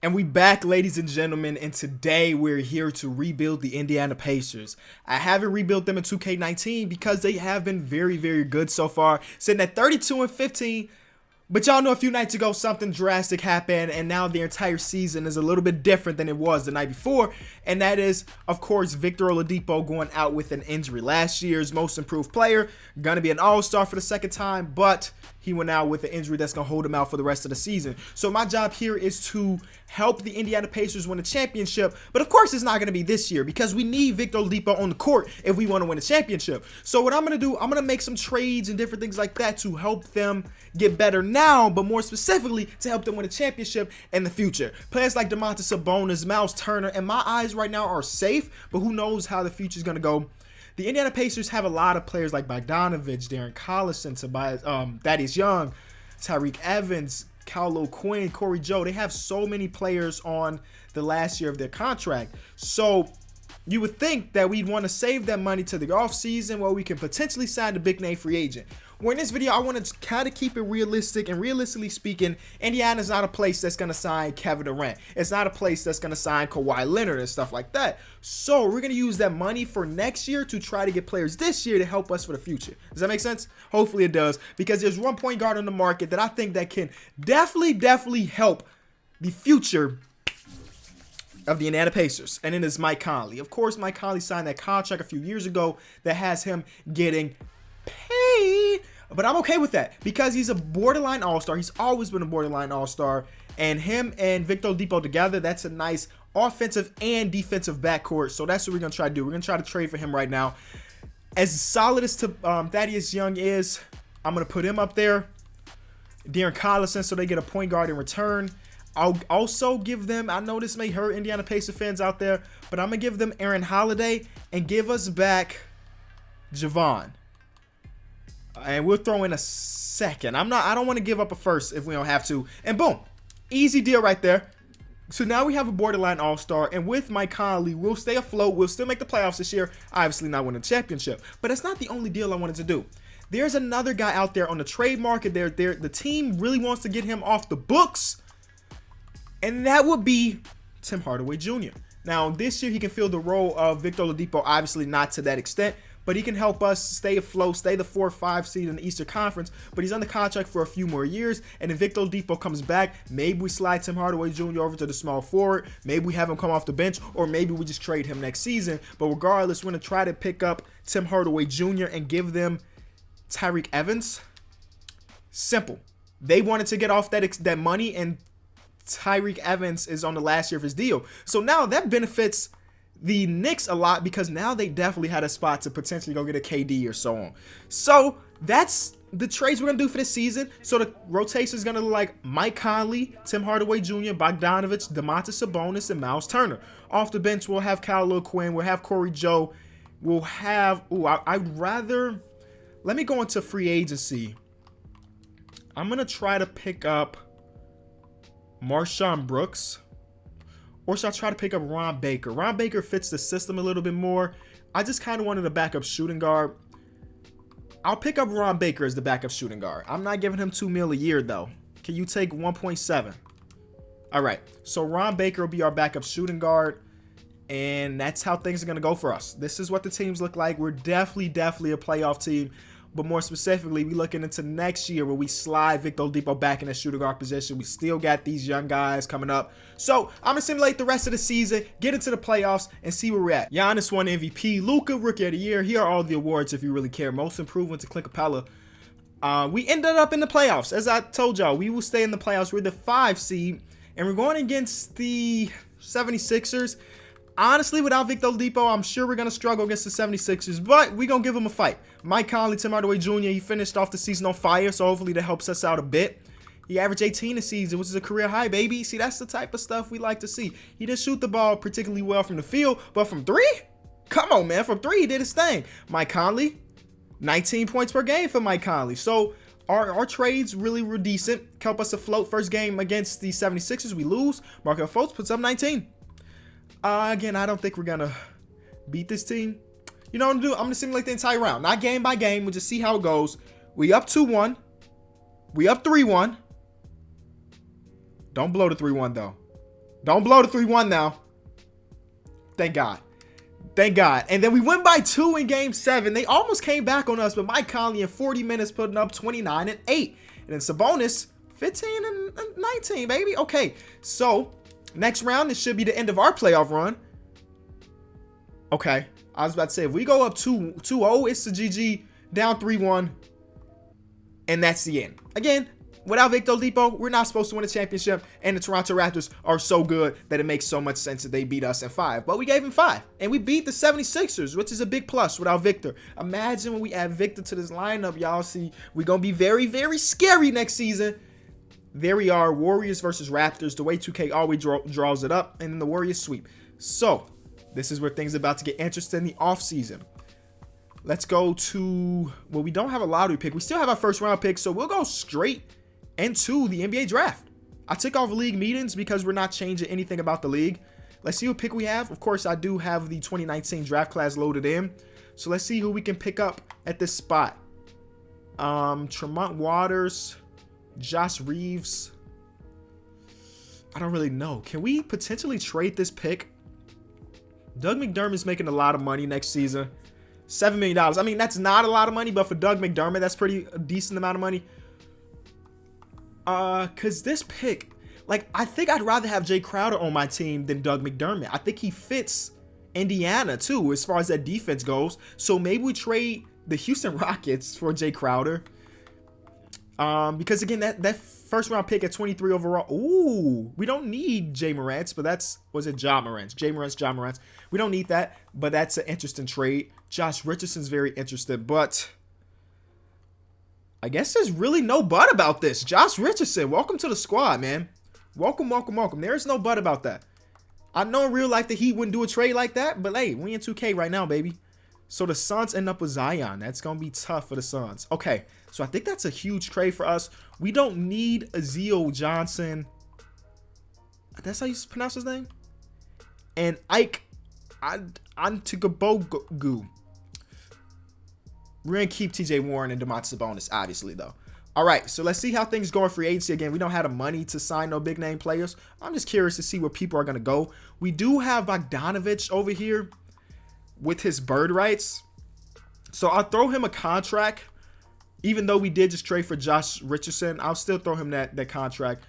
And we back, ladies and gentlemen, and today we're here to rebuild the Indiana Pacers. I haven't rebuilt them in 2K19 because they have been very, very good so far, sitting at 32-15. But y'all know a few nights ago something drastic happened, and now the entire season is a little bit different than it was the night before. And that is, of course, Victor Oladipo going out with an injury. Last year's most improved player, gonna be an all-star for the second time, but he went out with an injury that's gonna hold him out for the rest of the season. So my job here is to help the Indiana Pacers win a championship. But of course, it's not gonna be this year because we need Victor Oladipo on the court if we want to win a championship. So what I'm gonna do, I'm gonna make some trades and different things like that to help them get better now, but more specifically to help them win a championship in the future. Players like Sabonis, Miles Turner, and my eyes right now are safe, but who knows how the future is gonna go. The Indiana Pacers have a lot of players like Bogdanovich, Darren Collison, Tobias, Thaddeus Young, Tyreke Evans, Kyle Quinn, Corey Joe. They have so many players on the last year of their contract. So you would think that we'd want to save that money to the offseason where we can potentially sign a big name free agent. Well, in this video, I want to kind of keep it realistic, and realistically speaking, Indiana's not a place that's going to sign Kevin Durant. It's not a place that's going to sign Kawhi Leonard and stuff like that. So we're going to use that money for next year to try to get players this year to help us for the future. Does that make sense? Hopefully it does, because there's one point guard on the market that I think that can definitely help the future of the Indiana Pacers, and it is Mike Conley. Of course, Mike Conley signed that contract a few years ago that has him getting paid, but I'm okay with that because he's a borderline all-star. He's always been a borderline all-star, and him and Victor Oladipo together, that's a nice offensive and defensive backcourt. So that's what we're gonna try to do. We're gonna try to trade for him right now. As solid as Thaddeus Young is, I'm gonna put him up there. Darren Collison, so they get a point guard in return. I'll also give them, I know this may hurt Indiana Pacer fans out there, but I'm gonna give them Aaron Holiday and give us back Javon. And we'll throw in a second. I don't want to give up a first if we don't have to. And boom, easy deal right there. So now we have a borderline all-star, and with Mike Conley, we'll stay afloat. We'll still make the playoffs this year. Obviously not win a championship, but that's not the only deal I wanted to do. There's another guy out there on the trade market. The team really wants to get him off the books, and that would be Tim Hardaway Jr. Now, this year he can fill the role of Victor Oladipo, obviously not to that extent, but he can help us stay afloat, stay the 4 or 5 seed in the Eastern Conference, but he's under contract for a few more years, and if Victor Oladipo comes back, maybe we slide Tim Hardaway Jr. over to the small forward, maybe we have him come off the bench, or maybe we just trade him next season. But regardless, we're going to try to pick up Tim Hardaway Jr. and give them Tyreke Evans. Simple. They wanted to get off that money, and Tyreke Evans is on the last year of his deal. So now that benefits the Knicks a lot because now they definitely had a spot to potentially go get a KD or so on. So that's the trades we're going to do for this season. So the rotation is going to look like Mike Conley, Tim Hardaway Jr., Bogdanovich, Sabonis, and Miles Turner. Off the bench, we'll have Kyle Quinn. We'll have Corey Joe. We'll have, let me go into free agency. I'm going to try to pick up Marshawn Brooks, or should I try to pick up Ron Baker? Ron Baker fits the system a little bit more. I just kind of wanted a backup shooting guard. I'll pick up Ron Baker as the backup shooting guard. I'm not giving him $2 million a year though. Can you take 1.7? All right, so Ron Baker will be our backup shooting guard, and that's how things are gonna go for us. This is what the teams look like. We're definitely a playoff team. But more specifically, we're looking into next year where we slide Victor Oladipo back in the shooting guard position. We still got these young guys coming up. So I'm going to simulate the rest of the season, get into the playoffs, and see where we're at. Giannis won MVP. Luka, Rookie of the Year. Here are all the awards if you really care. Most Improved went to Clint Capella. We ended up in the playoffs. As I told y'all, we will stay in the playoffs. We're the 5 seed, and we're going against the 76ers. Honestly, without Victor Oladipo, I'm sure we're going to struggle against the 76ers, but we're going to give them a fight. Mike Conley, Tim Hardaway Jr., he finished off the season on fire, so hopefully that helps us out a bit. He averaged 18 a season, which is a career high, baby. See, that's the type of stuff we like to see. He didn't shoot the ball particularly well from the field, but from 3? Come on, man. From 3, he did his thing. Mike Conley, 19 points per game for Mike Conley. So our trades really were decent. Help us to float. First game against the 76ers, we lose. Markelle Fultz puts up 19. Again, I don't think we're going to beat this team. You know what I'm going to do? I'm going to simulate the entire round. Not game by game. We'll just see how it goes. We up 2-1. We up 3-1. Don't blow the 3-1, though. Don't blow the 3-1 now. Thank God. Thank God. And then we went by 2 in game 7. They almost came back on us, but Mike Conley in 40 minutes putting up 29 and 8. And then Sabonis, 15 and 19, baby. Okay, so next round, this should be the end of our playoff run. Okay, I was about to say, if we go up 2-0, it's the GG, down 3-1, and that's the end. Again, without Victor Oladipo, we're not supposed to win a championship, and the Toronto Raptors are so good that it makes so much sense that they beat us in 5. But we gave them 5, and we beat the 76ers, which is a big plus without Victor. Imagine when we add Victor to this lineup, y'all see, we're going to be very, very scary next season. There we are, Warriors versus Raptors, the way 2K always draws it up, and then the Warriors sweep. So, this is where things are about to get interesting in the offseason. Let's go to, well, we don't have a lottery pick. We still have our first round pick, so we'll go straight into the NBA draft. I took off league meetings because we're not changing anything about the league. Let's see what pick we have. Of course, I do have the 2019 draft class loaded in. So let's see who we can pick up at this spot. Tremont Waters, Josh Reeves. I don't really know. Can we potentially trade this pick? Doug McDermott's making a lot of money next season. $7 million. I mean, that's not a lot of money, but for Doug McDermott, that's pretty a decent amount of money. Cause this pick, like, I think I'd rather have Jay Crowder on my team than Doug McDermott. I think he fits Indiana too, as far as that defense goes. So maybe we trade the Houston Rockets for Jay Crowder. Because again, that first round pick at 23 overall. Ooh, we don't need Jay Morant, but was it Ja Morant? Jay Morant, Ja Morant. We don't need that, but that's an interesting trade. Josh Richardson's very interested, but I guess there's really no but about this. Josh Richardson, welcome to the squad, man. Welcome, welcome, welcome. There's no but about that. I know in real life the Heat wouldn't do a trade like that, but hey, we in 2K right now, baby. So the Suns end up with Zion. That's going to be tough for the Suns. Okay, so I think that's a huge trade for us. We don't need Azeel Johnson. That's how you pronounce his name? And Ike Antetokounmpo. We're going to keep TJ Warren and Domantas Sabonis, obviously, though. All right, so let's see how things go in free agency. Again, we don't have the money to sign no big name players. I'm just curious to see where people are going to go. We do have Bogdanovich over here with his bird rights. So I'll throw him a contract. Even though we did just trade for Josh Richardson, I'll still throw him that contract.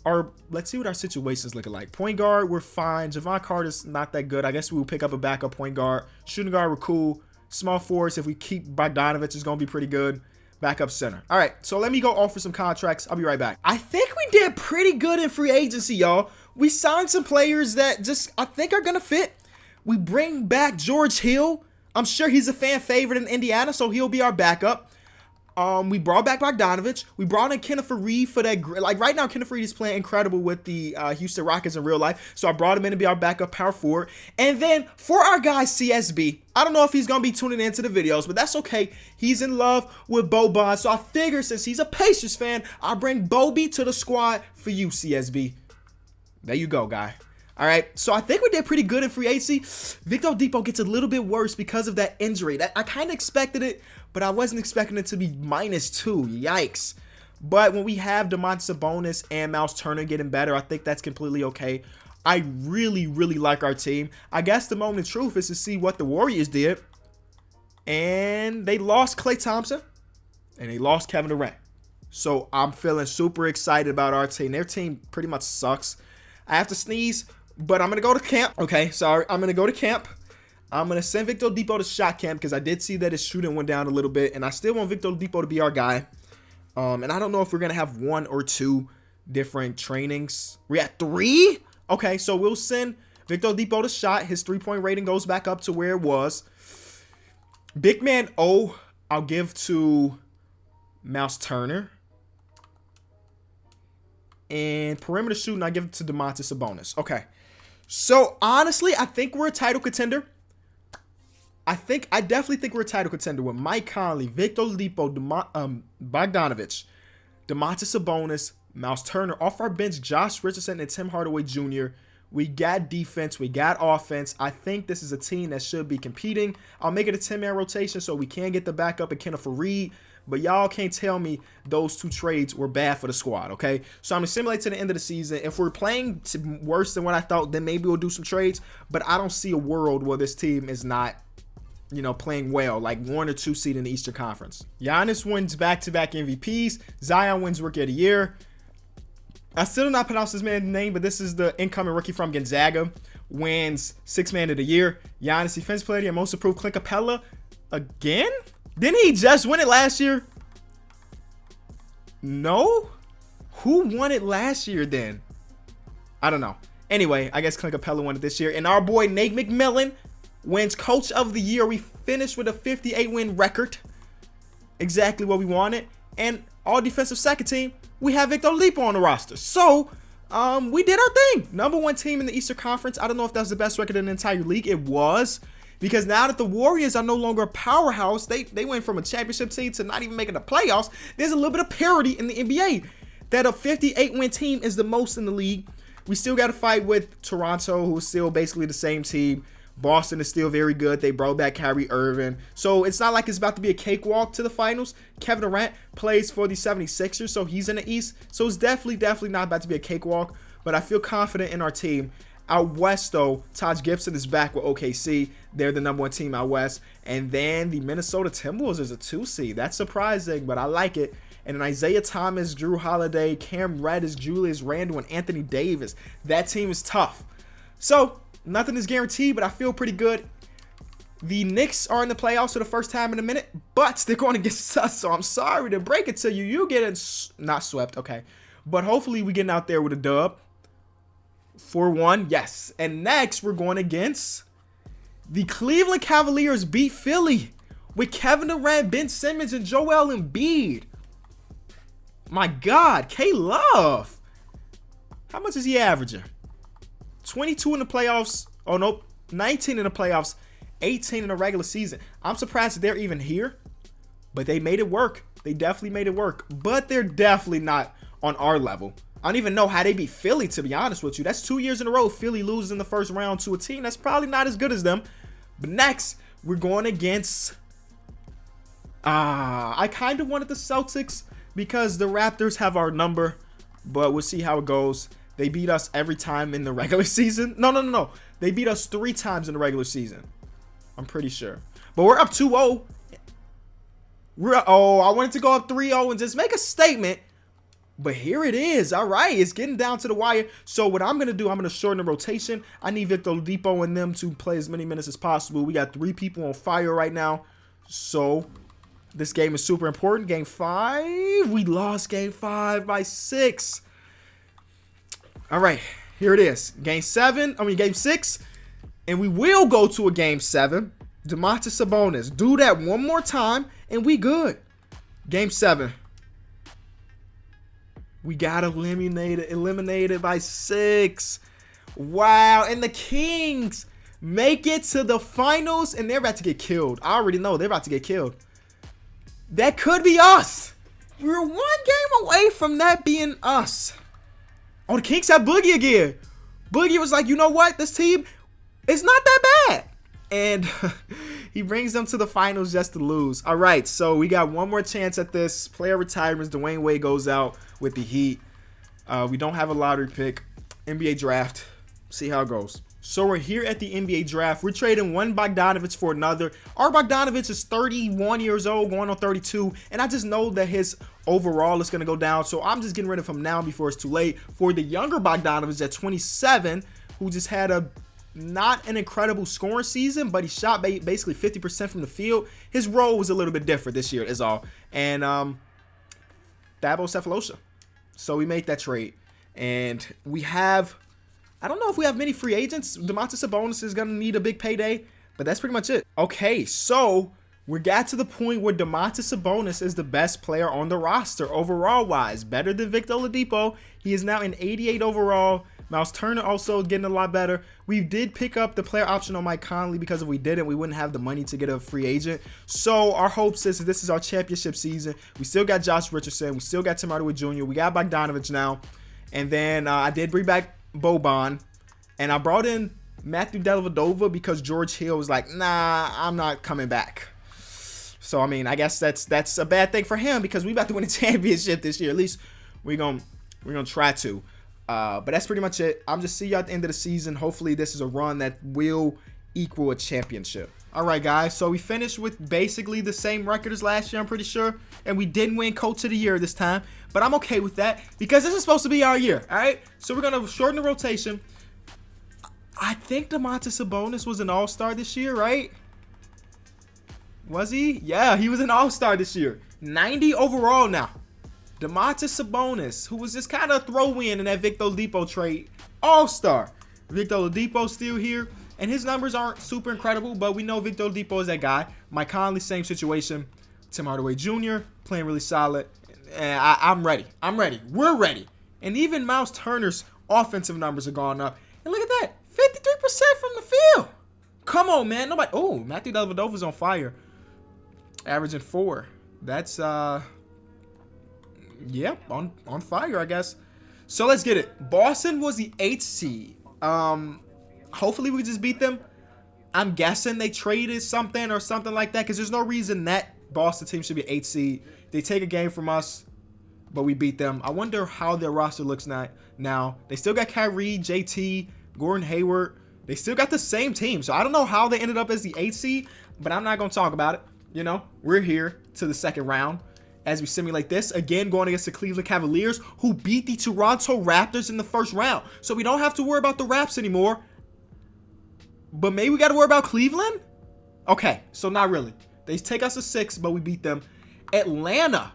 Or let's see what our situation's looking like. Point guard, we're fine. Javon Carter's not that good. I guess we will pick up a backup point guard. Shooting guard, we're cool. Small forwards, if we keep Bogdanovich, is going to be pretty good. Backup center. All right, so let me go offer some contracts. I'll be right back. I think we did pretty good in free agency, y'all. We signed some players that just, I think, are going to fit. We bring back George Hill. I'm sure he's a fan favorite in Indiana, so he'll be our backup. We brought back Bogdanovich. We brought in Kenneth Faried for that. Like right now, Kenneth Faried is playing incredible with the Houston Rockets in real life. So I brought him in to be our backup power forward. And then for our guy CSB, I don't know if he's going to be tuning into the videos, but that's okay. He's in love with Boban. So I figure since he's a Pacers fan, I'll bring Bobby to the squad for you, CSB. There you go, guy. All right, so I think we did pretty good in free agency. Victor Oladipo gets a little bit worse because of that injury. I kind of expected it, but I wasn't expecting it to be -2. Yikes. But when we have Domantas Sabonis and Miles Turner getting better, I think that's completely okay. I really, really like our team. I guess the moment of truth is to see what the Warriors did. And they lost Klay Thompson, and they lost Kevin Durant. So I'm feeling super excited about our team. Their team pretty much sucks. I have to sneeze, but I'm going to go to camp. Okay, sorry. I'm going to go to camp. I'm going to send Victor Oladipo to shot camp because I did see that his shooting went down a little bit, and I still want Victor Oladipo to be our guy. And I don't know if we're going to have 1 or 2 different trainings. We're at 3? Okay, so we'll send Victor Oladipo to shot. His 3-point rating goes back up to where it was. Big man O, I'll give to Miles Turner. And perimeter shooting, I give it to Domantas Sabonis. Okay. So, honestly, I think we're a title contender. I definitely think we're a title contender with Mike Conley, Victor Oladipo, Bogdanovich, Domantas Sabonis, Miles Turner. Off our bench, Josh Richardson and Tim Hardaway Jr. We got defense. We got offense. I think this is a team that should be competing. I'll make it a 10-man rotation so we can get the backup and Kenneth Faried. but y'all can't tell me those 2 trades were bad for the squad, okay? So I'm going to simulate to the end of the season. If we're playing worse than what I thought, then maybe we'll do some trades, but I don't see a world where this team is not, playing well, like 1 or 2 seed in the Eastern Conference. Giannis wins back-to-back MVPs. Zion wins Rookie of the Year. I still do not pronounce this man's name, but this is the incoming rookie from Gonzaga. Wins 6th Man of the Year. Giannis Defense Player of the Year. Most Improved Clint Capella. Again? Didn't he just win it last year? No? Who won it last year then? I don't know. Anyway, I guess Clint Capella won it this year. And our boy Nate McMillan wins Coach of the Year. We finished with a 58-win record. Exactly what we wanted. And all defensive second team, we have Victor Oladipo on the roster. So, we did our thing. Number 1 team in the Eastern Conference. I don't know if that's the best record in the entire league. It was. Because now that the Warriors are no longer a powerhouse, they went from a championship team to not even making the playoffs. There's a little bit of parity in the NBA. That a 58-win team is the most in the league. We still got to fight with Toronto, who's still basically the same team. Boston is still very good. They brought back Kyrie Irving. So it's not like it's about to be a cakewalk to the finals. Kevin Durant plays for the 76ers, so he's in the East. So it's definitely not about to be a cakewalk. But I feel confident in our team. Out West, though, Taj Gibson is back with OKC. They're the number 1 team out West. And then the Minnesota Timberwolves is a 2 seed. That's surprising, but I like it. And then Isaiah Thomas, Drew Holiday, Cam Reddish, Julius Randle, and Anthony Davis. That team is tough. So nothing is guaranteed, but I feel pretty good. The Knicks are in the playoffs for the first time in a minute, but they're going against us, so I'm sorry to break it to you. You get it, not swept, okay. But hopefully we getting out there with a dub. 4-1, yes. And next, we're going against the Cleveland Cavaliers. Beat Philly with Kevin Durant, Ben Simmons, and Joel Embiid. My God, K-Love. How much is he averaging? 22 in the playoffs. Oh, nope. 19 in the playoffs. 18 in the regular season. I'm surprised they're even here, but they made it work. They definitely made it work, but they're definitely not on our level. I don't even know how they beat Philly, to be honest with you. That's 2 years in a row. Philly loses in the first round to a team that's probably not as good as them. But next, we're going against... I kind of wanted the Celtics because the Raptors have our number, but we'll see how it goes. They beat us every time in the regular season. No. They beat us 3 times in the regular season. I'm pretty sure. But we're up 2-0. I wanted to go up 3-0 and just make a statement. But here it is. All right. It's getting down to the wire. So what I'm going to do, I'm going to shorten the rotation. I need Victor Oladipo and them to play as many minutes as possible. We got 3 people on fire right now. So this game is super important. Game 5. We lost game 5 by 6. All right. Here it is. Game 6. And we will go to a game 7. Domantas Sabonis. Do that one more time and we good. Game 7. We got eliminated by 6. Wow. And the Kings make it to the finals and they're about to get killed. I already know they're about to get killed. That could be us. We're 1 game away from that being us. Oh, the Kings have Boogie again. Boogie was like, you know what? This team is not that bad. And he brings them to the finals just to lose. All right, so we got one more chance at this. Player retirements. Dwayne Wade goes out with the Heat. We don't have a lottery pick. NBA draft. See how it goes. So we're here at the NBA draft. We're trading one Bogdanovich for another. Our Bogdanovich is 31 years old, going on 32. And I just know that his overall is going to go down. So I'm just getting rid of him now before it's too late. For the younger Bogdanovich at 27, who just had a not an incredible scoring season, but he shot basically 50% from the field. His role was a little bit different this year is all. And Thabo Cephalosha. So we made that trade. And we have, I don't know if we have many free agents. Domantas Sabonis is going to need a big payday, but that's pretty much it. Okay, so we got to the point where Domantas Sabonis is the best player on the roster overall-wise. Better than Victor Oladipo. He is now an 88 overall. Miles Turner also getting a lot better. We did pick up the player option on Mike Conley because if we didn't, we wouldn't have the money to get a free agent. So our hopes is this is our championship season. We still got Josh Richardson. We still got Tim Hardaway Jr. We got Bogdanovich now. And then I did bring back Boban. And I brought in Matthew Dellavedova because George Hill was like, nah, I'm not coming back. So I mean, I guess that's a bad thing for him because we about to win a championship this year. At least we're gonna try to. But that's pretty much it. I'm just see you at the end of the season. Hopefully this is a run that will equal a championship. All right, guys. So we finished with basically the same record as last year, I'm pretty sure. And we didn't win Coach of the Year this time. But I'm okay with that because this is supposed to be our year. All right. So we're going to shorten the rotation. I think Domantas Sabonis was an all-star this year, right? Was he? Yeah, he was an all-star this year. 90 overall now. Domantas Sabonis, who was just kind of throw-in that Victor Oladipo trade. All-star. Victor Oladipo still here. And his numbers aren't super incredible, but we know Victor Oladipo is that guy. Mike Conley, same situation. Tim Hardaway Jr. playing really solid. And I'm ready. I'm ready. We're ready. And even Miles Turner's offensive numbers are going up. And look at that. 53% from the field. Come on, man. Nobody. Oh, Matthew Dellavedova's on fire. Averaging 4. That's, yeah, on fire, I guess. So let's get it. Boston was the 8th seed. Hopefully we just beat them. I'm guessing they traded something or something like that because there's no reason that Boston team should be 8th seed. They take a game from us, but we beat them. I wonder how their roster looks now. They still got Kyrie, JT, Gordon Hayward. They still got the same team. So I don't know how they ended up as the 8th seed, but I'm not going to talk about it. You know, we're here to the second round as we simulate this. Again, going against the Cleveland Cavaliers, who beat the Toronto Raptors in the first round. So we don't have to worry about the Raps anymore. But maybe we got to worry about Cleveland? Okay, so not really. They take us a 6, but we beat them. Atlanta.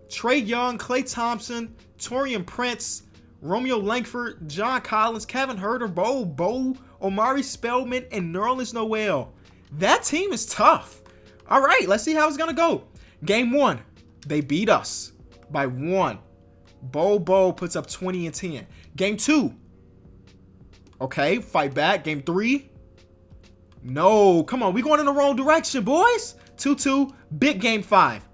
Trae Young, Klay Thompson, Taurean Prince, Romeo Langford, John Collins, Kevin Huerter, Bo, Omari Spellman, and Nerlens Noel. That team is tough. All right, let's see how it's going to go. Game 1, they beat us by 1. Bo puts up 20 and 10. Game 2, okay, fight back. Game 3, no, come on, we going in the wrong direction, boys. 2-2, big Game 5.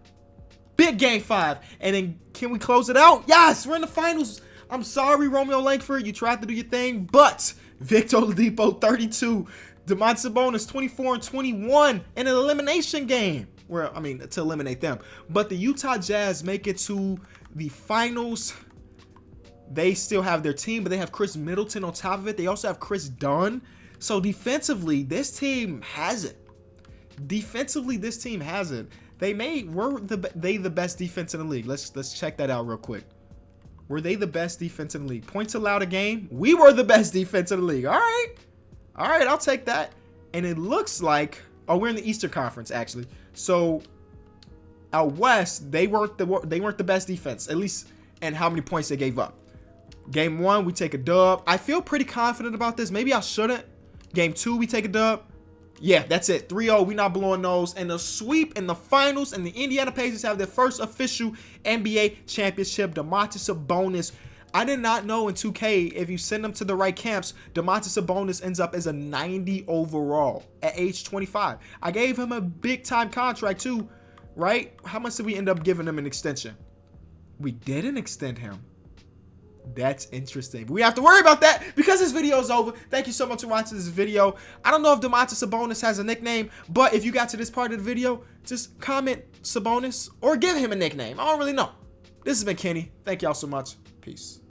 Big Game 5. And then can we close it out? Yes, we're in the finals. I'm sorry, Romeo Langford, you tried to do your thing, but Victor Oladipo, 32. Domantas Sabonis, 24 and 21 in an elimination game. Where, I mean, to eliminate them. But the Utah Jazz make it to the finals. They still have their team, but they have Chris Middleton on top of it. They also have Chris Dunn. So defensively, this team has it. Defensively, this team has it. Were they the best defense in the league? Let's check that out real quick. Were they the best defense in the league? Points allowed a game. We were the best defense in the league. All right, I'll take that. And it looks like, oh, we're in the Eastern Conference actually. So out West, they weren't the best defense, at least in how many points they gave up. Game 1, we take a dub. I feel pretty confident about this. Maybe I shouldn't. Game 2, we take a dub. Yeah, that's it. 3-0. We not blowing those. And the sweep in the finals, and the Indiana Pacers have their first official NBA championship. Domantas Sabonis. I did not know in 2K, if you send them to the right camps, Domantas Sabonis ends up as a 90 overall at age 25. I gave him a big-time contract too, right? How much did we end up giving him an extension? We didn't extend him. That's interesting. But we have to worry about that because this video is over. Thank you so much for watching this video. I don't know if Domantas Sabonis has a nickname, but if you got to this part of the video, just comment Sabonis or give him a nickname. I don't really know. This has been Kenny. Thank y'all so much. Peace.